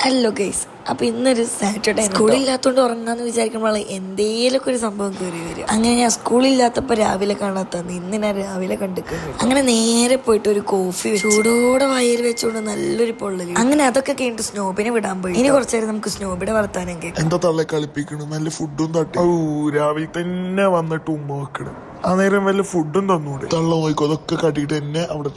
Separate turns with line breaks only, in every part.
Hello guys, അപ്പോൾ ഇന്നൊരു Saturday സ്കൂളില്ലാത്തതുകൊണ്ട് ഉറങ്ങാന്ന് വിചാരിക്കുമ്പോൾ എന്തേലൊക്കെ ഒരു സംഭവം കയറി വരും. അങ്ങനെ ഞാൻ സ്കൂളില്ലാത്തപ്പോൾ രാവിലെ കാണാത്തന്ന് ഇന്ന് ഞാൻ രാവിലെ കണ്ടിട്ടുണ്ട്. അങ്ങനെ നേരെ പോയിട്ട് ഒരു കോഫി ചൂടോടെ വയറ് വെച്ചുകൊണ്ട് നല്ലൊരു പൊള്ളല്. അങ്ങനെ അതൊക്കെ കഴിഞ്ഞിട്ട് സ്നോബിനെ വിടാൻ പോയി. ഇനി കുറച്ചു നേരം നമുക്ക് സ്നോബിയുടെ വർത്താനം കേൾക്കാം.
എന്താ തള്ളെ കളിപ്പിക്കണം, നല്ല ഫുഡും തട്ടി രാവിലെ തന്നെ വന്നിട്ട് ഉമ്മ വെക്കണം. ആ നേരം വല്ല ഫുഡും തന്നൂടെ? തള്ള നോക്കോ, അതൊക്കെ കാട്ടിട്ട് എന്നെ അവിടെ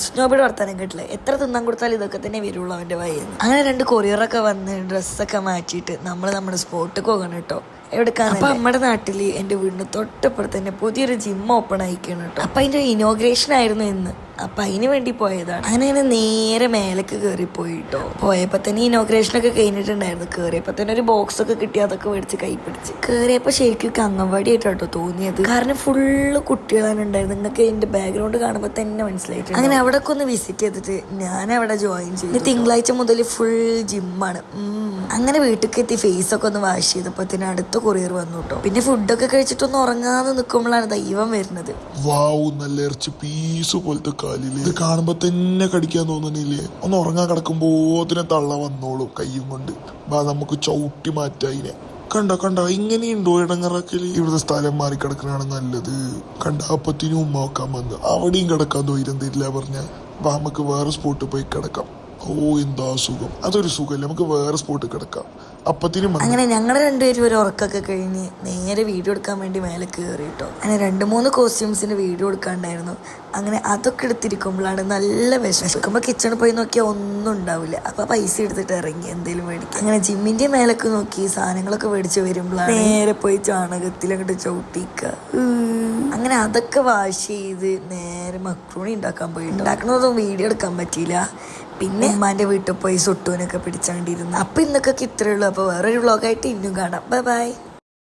സ്നോബിയുടെ വർത്താനം കേട്ടില്ല. എത്ര തിന്നാൻ കൊടുത്താലും ഇതൊക്കെ തന്നെ വരുള്ളൂ അവന്റെ വയന്ന്. അങ്ങനെ 2 കൊറിയറൊക്കെ വന്ന് ഡ്രസ്സൊക്കെ മാറ്റിയിട്ട് നമ്മൾ നമ്മുടെ സ്പോട്ടിൽ പോകണം കേട്ടോ. എവിടെക്കാണ് അപ്പൊ നമ്മുടെ നാട്ടില് എന്റെ വീടിന് തൊട്ടപ്പുറത്ത് തന്നെ പുതിയൊരു ജിം ഓപ്പൺ ആയിക്കാണ് കേട്ടോ. അപ്പൊ അതിന്റെ ഇനോഗ്രേഷൻ ആയിരുന്നു ഇന്ന്. അപ്പൊ അതിന് വേണ്ടി പോയതാണ്. അങ്ങനെ നേരെ മേലേക്ക് കയറിപ്പോയിട്ടോ. പോയപ്പോ തന്നെ ഇനോഗ്രേഷനൊക്കെ കഴിഞ്ഞിട്ടുണ്ടായിരുന്നു. കയറിയപ്പോ തന്നെ ഒരു ബോക്സ് ഒക്കെ കിട്ടി, അതൊക്കെ മേടിച്ച് കൈപ്പിടിച്ച് കയറിയപ്പോ ശരിക്കും അംഗൻവാടി ആയിട്ടോ തോന്നിയത്. കാരണം ഫുള്ള് കുട്ടികളാണ് ഉണ്ടായിരുന്നു. നിങ്ങൾക്ക് എന്റെ ബാക്ക്ഗ്രൗണ്ട് കാണുമ്പോൾ തന്നെ മനസ്സിലായിട്ട്. അങ്ങനെ അവിടെ ഒന്ന് വിസിറ്റ് ചെയ്തിട്ട് ഞാൻ അവിടെ ജോയിൻ ചെയ്തു. തിങ്കളാഴ്ച മുതൽ ഫുൾ ജിമ്മാണ്. അങ്ങനെ വീട്ടിലേക്ക് എത്തി ഫേസ് ഒക്കെ ഒന്ന് വാഷ് ചെയ്തപ്പോ തന്നെ അടുത്ത കൊറിയർ വന്നു കേട്ടോ. പിന്നെ ഫുഡൊക്കെ കഴിച്ചിട്ടൊന്ന് ഉറങ്ങാന്ന് നിൽക്കുമ്പോഴാണ് ദൈവം വരുന്നത്.
നല്ല ഇറച്ചി പീസ് പോലത്തെ കാലില് ഇത് കാണുമ്പോ തന്നെ കടിക്കാൻ തോന്നണില്ലേ? ഒന്ന് ഉറങ്ങാൻ കിടക്കുമ്പോ അതിനെ തള്ള വന്നോളും കയ്യും കൊണ്ട്. നമുക്ക് ചവിട്ടി മാറ്റായിനെ. കണ്ട ഇങ്ങനെയുണ്ടോ ഇടങ്ങറാക്കല്? ഇവിടുത്തെ സ്ഥലം മാറി കിടക്കണാണ് നല്ലത്. കണ്ട അപ്പത്തിനും ഉമ്മ വെക്കാൻ വന്ന് അവിടെയും കിടക്കാൻ തൊയിരം തരില്ല പറഞ്ഞ. നമുക്ക് വേറെ സ്പോട്ടിൽ പോയി കിടക്കാം. ഓ എന്താ സുഖം. അതൊരു സുഖമല്ല, നമുക്ക് വേറെ സ്പോട്ടിൽ കിടക്കാം. അപ്പത്തിനും
അങ്ങനെ ഞങ്ങളുടെ 2 പേരും ഒരു ഉറക്കൊക്കെ കഴിഞ്ഞ് നേരെ വീഡിയോ എടുക്കാൻ വേണ്ടി മേലെ കയറി കേട്ടോ. അങ്ങനെ 2-3 കോസ്റ്റ്യൂംസിന്റെ വീഡിയോ എടുക്കാണ്ടായിരുന്നു. അങ്ങനെ അതൊക്കെ എടുത്തിരിക്കുമ്പോഴാണ് നല്ല വിശക്കുമ്പോൾ കിച്ചണിൽ പോയി നോക്കിയാൽ ഒന്നും ഉണ്ടാവില്ല. അപ്പൊ പൈസ എടുത്തിട്ട് ഇറങ്ങി എന്തേലും മേടിക്കും. അങ്ങനെ ജിമ്മിന്റെ മേലൊക്കെ നോക്കി സാധനങ്ങളൊക്കെ മേടിച്ച് വരുമ്പോഴാണ് നേരെ പോയി ചാണകത്തിൽ അങ്ങോട്ട് ചവിട്ടിക്ക. അങ്ങനെ അതൊക്കെ വാഷ് ചെയ്ത് നേരെ മക്രോണി ഉണ്ടാക്കാൻ പോയി. ഉണ്ടാക്കണതൊന്നും വീഡിയോ എടുക്കാൻ പറ്റിയില്ല. പിന്നെ ഉമ്മാന്റെ വീട്ടിൽ പോയി സുട്ടൂനൊക്കെ പിടിച്ചാണ്ടിരുന്നു. അപ്പൊ ഇന്നൊക്കെ ഇത്രയേ ഉള്ളൂ. അപ്പൊ വേറൊരു വ്ളോഗായിട്ട് ഇന്നും കാണാം. Bye bye.